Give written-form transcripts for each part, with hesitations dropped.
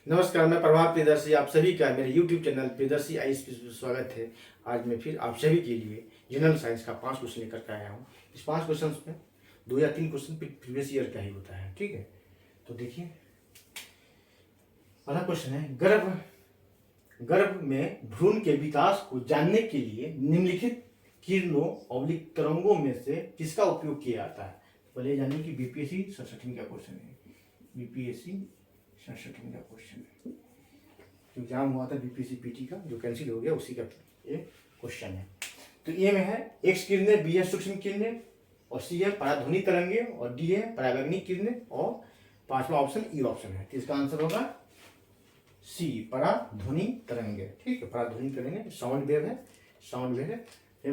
नमस्कार, मैं प्रभात प्रियदर्शी आप सभी का मेरे YouTube चैनल प्रियदर्शी आईएएस पे स्वागत है। आज मैं फिर आप सभी के लिए जनरल साइंस का 5 क्वेश्चन लेकर के आया हूँ। इस 5 क्वेश्चन में 2 या 3 क्वेश्चन प्रीवियस ईयर का ही होता है, ठीक है। तो देखिए, पहला क्वेश्चन है, गर्भ में भ्रूण के विकास को जानने के लिए निम्नलिखित किरणों ऑब्लिक तरंगों में से किसका उपयोग किया जाता है। पहले जानिए कि बीपीएससी 67 का क्वेश्चन है। बीपीएससी 67 का क्वेश्चन है, जो एग्जाम हुआ था बीपीएससी पीटी का, जो कैंसिल हो गया, उसी का ये क्वेश्चन है। तो ए में है एक्स किरणें, बी है सूक्ष्म किरणें, और सी है पराध्वनि तरंगे, और डी है परावैंगनिक किरणें, और पांचवा ऑप्शन ई ऑप्शन है। तो इसका आंसर होगा सी, पराध्वनि तरंगे। ठीक है, पराध्वनि तरंगे साउंड वेव है, साउंड वेव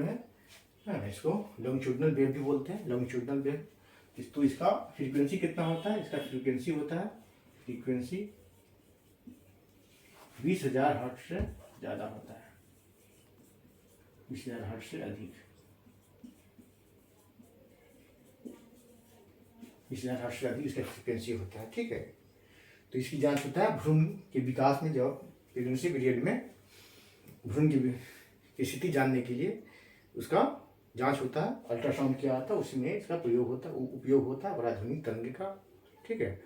है। इसको लॉन्गिट्यूडिनल वेव भी बोलते हैं, लॉन्गिट्यूडिनल वेव। तो इसका फ्रीक्वेंसी कितना होता है, इसका फ्रीक्वेंसी होता है, फ्रीक्वेंसी 20,000 हर्ट्ज से ज़्यादा होता है, 20,000 हर्ट्ज से अधिक, 20,000 हर्ट्ज से अधिक इसका फ्रीक्वेंसी होता है। ठीक है, तो इसकी जांच होता है भ्रूण के विकास में, जब प्रेगनेंसी पीरियड में भ्रूण की स्थिति जानने के लिए उसका जांच होता है। अल्ट्रासाउंड किया जाता है, उसमें इसका उपयोग होता है पराध्वनिक तरंगे का। ठीक है,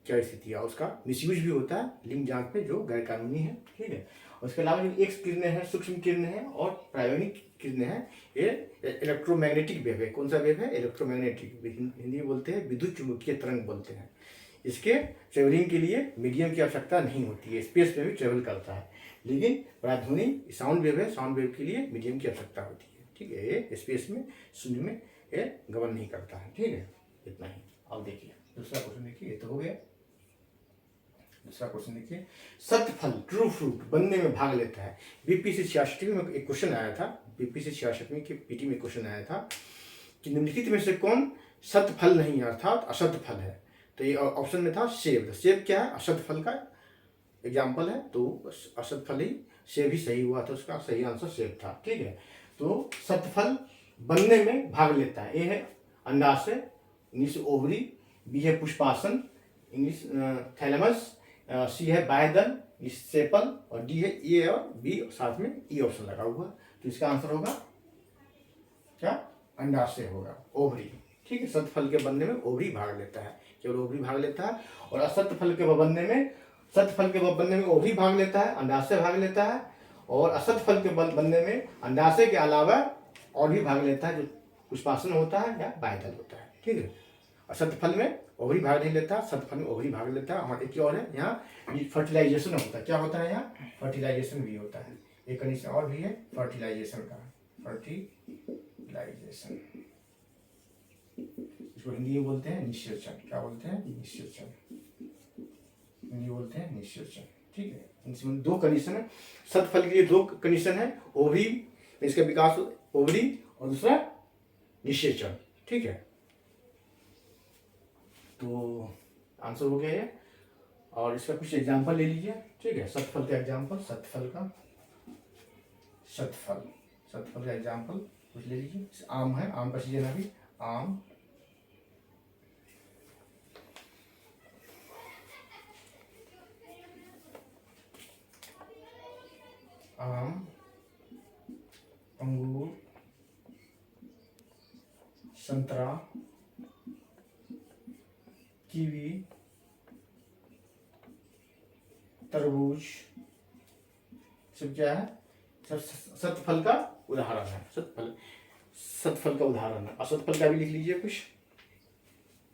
क्या स्थिति है, उसका मिसयूज भी होता है लिंग जांच में, जो गैर कानूनी है। ठीक है, और इसके अलावा जो एक्स किरणें हैं, सूक्ष्म किरणें हैं, और प्रायोगिक किरणें हैं, ये इलेक्ट्रोमैग्नेटिक वेव है। कौन सा वेव है? इलेक्ट्रोमैग्नेटिक, हिंदी में बोलते हैं विद्युत चुंबकीय तरंग बोलते हैं। इसके ट्रेवलिंग के लिए मीडियम की आवश्यकता नहीं होती है, स्पेस में भी ट्रेवल करता है। लेकिन पराध्वनि साउंड वेव है, साउंड वेव के लिए मीडियम की आवश्यकता होती है। ठीक है, ये स्पेस में, शून्य में ये गमन नहीं करता है। ठीक है, इतना ही। अब देखिए दूसरा क्वेश्चन, देखिए ये तो हो गया। दूसरा क्वेश्चन देखिए, सतफल ट्रू फ्रूट बनने में भाग लेता है। बीपीएससी 66 में एक क्वेश्चन आया था, बीपीएससी 66 के पीटी में क्वेश्चन आया था कि निम्नलिखित में से कौन सतफल नहीं है, अर्थात असत फल है। तो ये ऑप्शन में था सेब। सेब क्या है? असत फल का एग्जाम्पल है, तो असत फल ही, सेब ही सही हुआ था, उसका सही आंसर सेब था। ठीक है, तो सतफल बनने में भाग लेता है। ए है अंडाशय, इंग्लिश ओवरी, बी है पुष्पासन, इंग्लिश थैलेमस, सी है बायदल, सेपल, और डी है ए और बी, साथ में ई ऑप्शन लगा हुआ। तो इसका आंसर होगा क्या? अंडाशय होगा, ओवरी। ठीक है, सतफल के बनने में ओवरी भाग लेता है, केवल ओवरी भाग लेता है। और असत फल के बनने में, सतफल के बनने में ओवरी भाग लेता है, अंडाशय भाग लेता है, और असत फल के बनने में अंडाशय के अलावा और भी भाग लेता है, जो पुष्पासन होता है या बायदल होता है। ठीक है, असत फल में ओवरी भाग नहीं लेता, सतफल में ओवरी भाग लेता है। और एक और है, यहाँ फर्टिलाइजेशन होता है। क्या होता है यहाँ? फर्टिलाइजेशन भी होता है। एक कंडीशन और भी है फर्टिलाइजेशन का, फर्टिलाइजेशन, इसको हिंदी में बोलते हैं निषेचन। क्या बोलते हैं? निषेचन, हिंदी बोलते हैं निषेचन। ठीक है, इसमें 2 कंडीशन है। सतफल के लिए 2 कंडीशन है, ओवरी, इसका विकास ओवरी, और दूसरा निषेचन। ठीक है, तो आंसर हो गया ये। और इसका कुछ एग्जांपल ले लीजिए। ठीक है, सतफल का एग्जांपल, सतफल का एग्जांपल कुछ ले लीजिए। आम है, आम का सीजन अभी, आम, अंगूर, संतरा, कीवी, तरबूज, सब क्या है? सतफल का उदाहरण है। सतफल का उदाहरण है। असतफल का भी लिख लीजिए कुछ,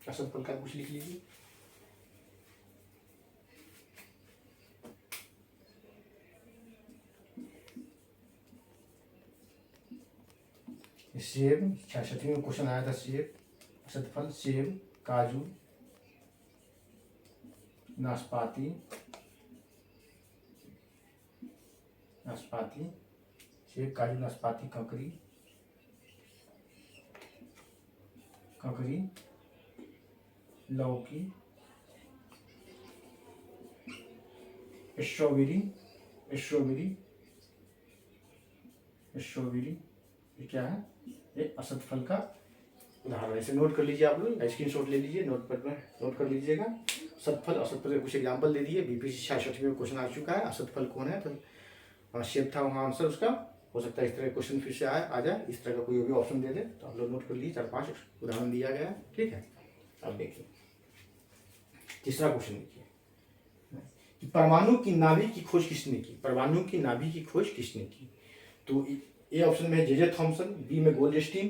असतफल का कुछ लिख लीजिए। सेब, 66 में क्वेश्चन आया था, सेब, असतफल, सेब, काजू, नाशपाती, सेब, काजू, नाशपाती, ककड़ी, लौकी, स्ट्रॉबेरी, ये क्या है? ये असत फल का उदाहरण। इसे नोट कर लीजिए, आप लोग स्क्रीनशॉट ले लीजिए, नोट कर लीजिएगा। सतफल और असतफल के कुछ एग्जाम्पल दे दिए। बीपीएससी 66 में क्वेश्चन आ चुका है, असतफल कौन है, तो शेप था वहाँ आंसर उसका। हो सकता है इस तरह का क्वेश्चन फिर से आ जाए, इस तरह का कोई भी ऑप्शन दे दे, तो आप लोग नोट कर लीजिए। 4-5 उदाहरण दिया गया है, ठीक है। अब देखिए तीसरा क्वेश्चन देखिए कि परमाणु की नाभि की खोज किसने की, परमाणु की नाभि की खोज किसने की। तो ए ऑप्शन में है जे थॉमसन, बी में गोल्डस्टीन,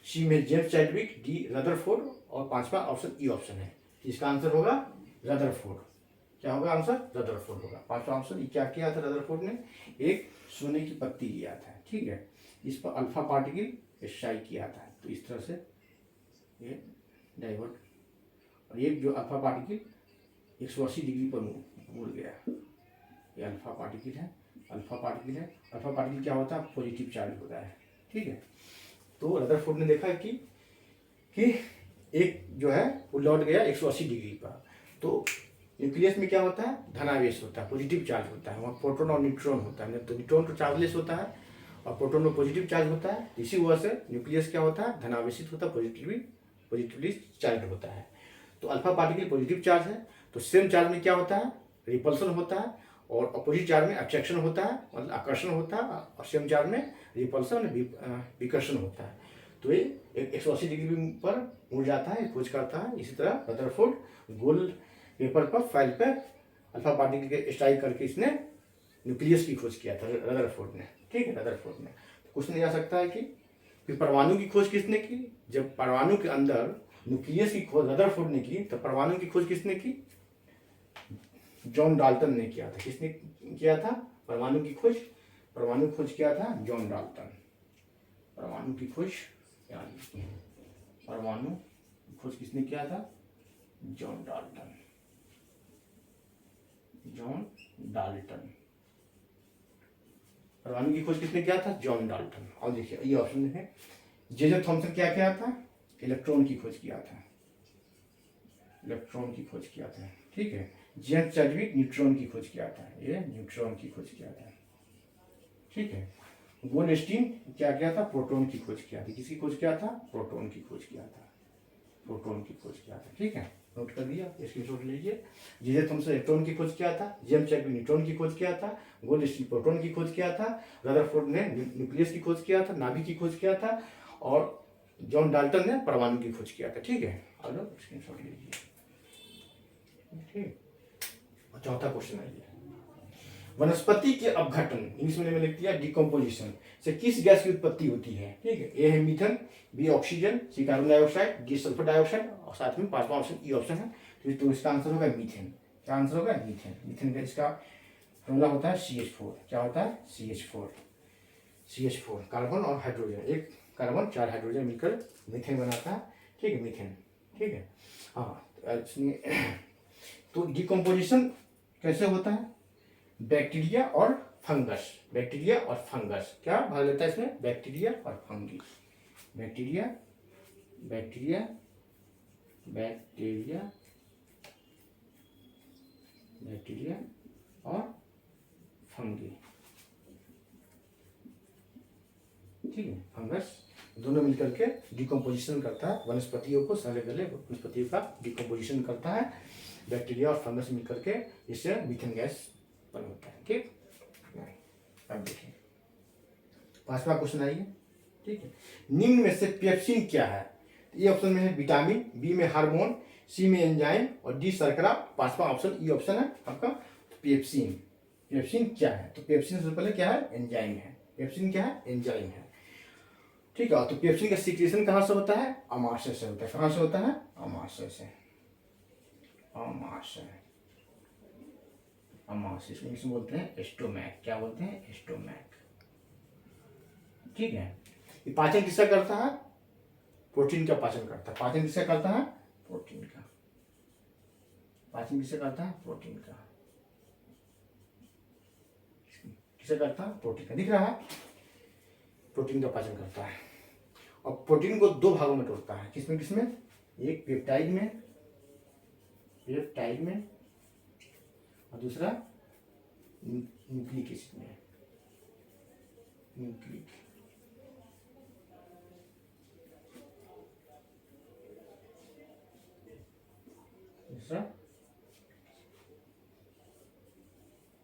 सी में जेम्स चैडविक, डी रदरफोर्ड, और पांचवा ऑप्शन ई ऑप्शन है। इसका आंसर होगा रदरफोर्ड। क्या होगा आंसर? रदरफोर्ड होगा। पांचवा ऑप्शन। ये क्या किया था रदरफोर्ड ने? एक सोने की पत्ती लिया था, ठीक है, इस पर अल्फा पार्टिकल शाई किया था, तो इस तरह से ये डाइवर्ट, और एक जो अल्फा पार्टिकल 180 डिग्री पर मुड़ गया, ये अल्फा पार्टिकल है, अल्फा पार्टिकल है। अल्फा पार्टिकल क्या होता है? पॉजिटिव चार्ज होता है, ठीक है। तो रदरफोर्ड ने देखा कि एक जो है वो लौट गया 180 डिग्री पर। तो न्यूक्लियस में क्या होता है? धनावेश होता है, पॉजिटिव चार्ज होता है, वहाँ प्रोटॉन और न्यूट्रॉन होता है। तो न्यूट्रॉन तो चार्जलेस होता है और प्रोटॉन में पॉजिटिव चार्ज होता है, इसी वजह से न्यूक्लियस क्या होता है? धनावेशित होता है, पॉजिटिवली चार्ज होता है। तो अल्फा पार्टिकल पॉजिटिव चार्ज है, तो सेम चार्ज में क्या होता है? रिपल्सन होता है, और अपोजिट चार्ज में अट्रैक्शन होता है, मतलब आकर्षण होता है, और सेम चार्ज में रिपल्सन विकर्षण होता है। तो ये 180 डिग्री पर मुड़ जाता है, खोज करता है। इसी तरह रदरफोर्ड गोल्ड पेपर पर फाइल पर अल्फा पार्टिकल के स्ट्राइक करके इसने न्यूक्लियस की खोज किया था, रदरफोर्ड ने, ठीक है, रदरफोर्ड ने। तो क्वेश्चन ये आ सकता है कि परमाणु की खोज किसने की? जब परमाणु के अंदर न्यूक्लियस की खोज रदरफोर्ड ने की, तो परमाणु की खोज किसने की? जॉन डाल्टन ने किया था। किसने किया था परमाणु की खोज? परमाणु की खोज किया था जॉन डाल्टन। परमाणु की खोज, परमाणु की खोज किसने किया था? John Dalton. जॉन डाल्टन, परमाणु की खोज किसने किया था? John Dalton. और देखिए ये ऑप्शन है, जे थॉमसन क्या किया था? इलेक्ट्रॉन की खोज किया था, इलेक्ट्रॉन की खोज किया था, ठीक है। जेम्स चैडविक न्यूट्रॉन की खोज किया था, ये न्यूट्रॉन की खोज किया था, ठीक है। गोल्डस्टीन क्या किया था? प्रोटॉन की खोज किया था। किसकी खोज किया था? प्रोटॉन की खोज किया था, प्रोटॉन की खोज किया था, ठीक है। नोट कर लिया, स्क्रीनशॉट लीजिए। जे थॉमसन इलेक्ट्रॉन की खोज किया था, जेम्स चैडविक न्यूट्रॉन की खोज किया था, गोल्डस्टीन प्रोटॉन की खोज किया था, रदरफोर्ड ने न्यूक्लियस की खोज किया था, नाभि की खोज किया था, और जॉन डाल्टन ने परमाणु की खोज किया था, ठीक है। और स्क्रीनशॉट लीजिए, ठीक। चौथा क्वेश्चन है ये, वनस्पति के अपघटन, इंग्लिश में लिख दिया डिकम्पोजिशन, से किस गैस की उत्पत्ति होती है, ठीक है। ए है methane, B oxygen, C carbon dioxide, D sulphur dioxide, और साथ में पांचवा ऑप्शन ई ऑप्शन है। तो इसका आंसर होगा मीथेन। क्या आंसर होगा? मीथेन। मीथेन का इसका फॉर्मूला होता है CH4। क्या होता है? CH4। CH4 कार्बन और हाइड्रोजन, एक कार्बन 4 हाइड्रोजन मिलकर मीथेन बनाता है, ठीक है, मीथेन, ठीक है। हाँ, तो डिकम्पोजिशन कैसे होता है? बैक्टीरिया और फंगस, बैक्टीरिया और फंगस क्या भाग लेता है इसमें? बैक्टीरिया और fungi, bacteria, bacteria, bacteria, bacteria और फंगी, ठीक है। फंगस दोनों मिलकर के डिकम्पोजिशन करता है वनस्पतियों को, सारे गले वनस्पतियों का डिकम्पोजिशन करता है। बैक्टीरिया और फंगस मिलकर के इससे मीथेन गैस बन होता है, ठीक। अब देखिए पांचवा क्वेश्चन आइए, ठीक है। निम्न में से पेप्सिन क्या है? ए ऑप्शन में है विटामिन, बी में हार्मोन, सी में एंजाइम, और डी शर्करा। पांचवा ऑप्शन ई ऑप्शन है आपका। पेप्सिन, पेप्सिन क्या है? तो पेप्सिन से पहले क्या है? एंजाइम है। पेप्सिन क्या है? एंजाइम है, ठीक है। तो पेप्सिन का सीक्रेशन कहाँ से होता है? अमाशय से होता है। कहाँ से होता है? अमाशय से, अमाशय, अमाशय, इसमें बोलते हैं एस्टोमैक। क्या बोलते हैं? एस्टोमैक, ठीक है। ये पाचन किसका करता है? प्रोटीन का पाचन करता है। पाचन किसका करता है? प्रोटीन का। पाचन किसका करता है? प्रोटीन का। किसका करता है? प्रोटीन का। दिख रहा है? प्रोटीन का पाचन करता है, और प्रोटीन को दो भागों में तोड़ता है। किसमें किसमें? एक पेप्टाइड में, पेप्टाइड में, और दूसरा न्यूक्लिक एसिड में, न्यूक्लिक, दूसरा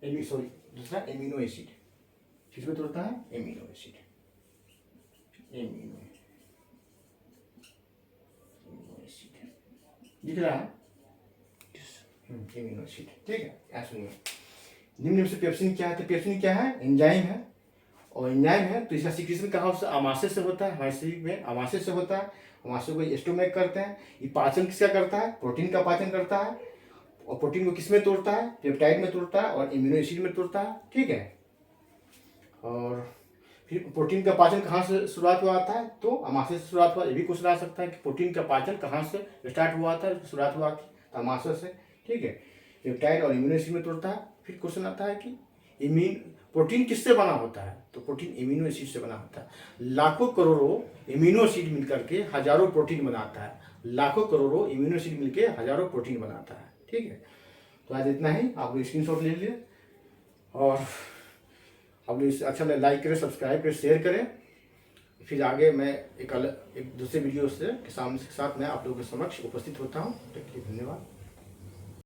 दूसरा एमिनो एसिड, किसमें तोड़ता है? एमिनो एसिड, एमिनो एसिड दिख रहा है, एमिनो एसिड। ठीक है, यहाँ सुनिए, निम्न में से पेप्सिन क्या है? तो पेप्सिन क्या है? एंजाइम है, और एंजाइम है तो इसका सिक्रीशन कहाँ से? आमाशय से होता है, हमारे शरीर में आमाशय से होता है, आमाशय को स्टोमैक करते हैं। ये पाचन किसका करता है? प्रोटीन का पाचन करता है, और प्रोटीन को किस में तोड़ता है? पेप्टाइड में तोड़ता है और एमिनो एसिड में तोड़ता है। ठीक है, और फिर प्रोटीन का पाचन कहाँ से शुरुआत हुआ आता है? तो आमाशय से शुरुआत हुआ। ये भी क्वेश्चन आ सकता है कि प्रोटीन का पाचन कहाँ से स्टार्ट हुआ था, शुरुआत हुआ थी? आमाशय से। ठीक है, पेप्टाइड और इम्यूनो एसिड में तोड़ता है। फिर क्वेश्चन आता है कि प्रोटीन किससे बना होता है? तो प्रोटीन इम्यूनो एसिड से बना होता है। लाखों करोड़ों इम्यूनो एसिड मिलकर के हजारों प्रोटीन बनाता है, लाखों करोड़ों इम्यूनो एसिड मिलकर हजारों प्रोटीन बनाता है। ठीक है, तो आज इतना ही, आप लोग स्क्रीनशॉट ले लीजिए, और आप लोग इसे अच्छा लाइक करें, सब्सक्राइब करें, शेयर करें। फिर आगे मैं एक दूसरे वीडियो से के साथ मैं आप लोगों के समक्ष उपस्थित होता हूँ। धन्यवाद।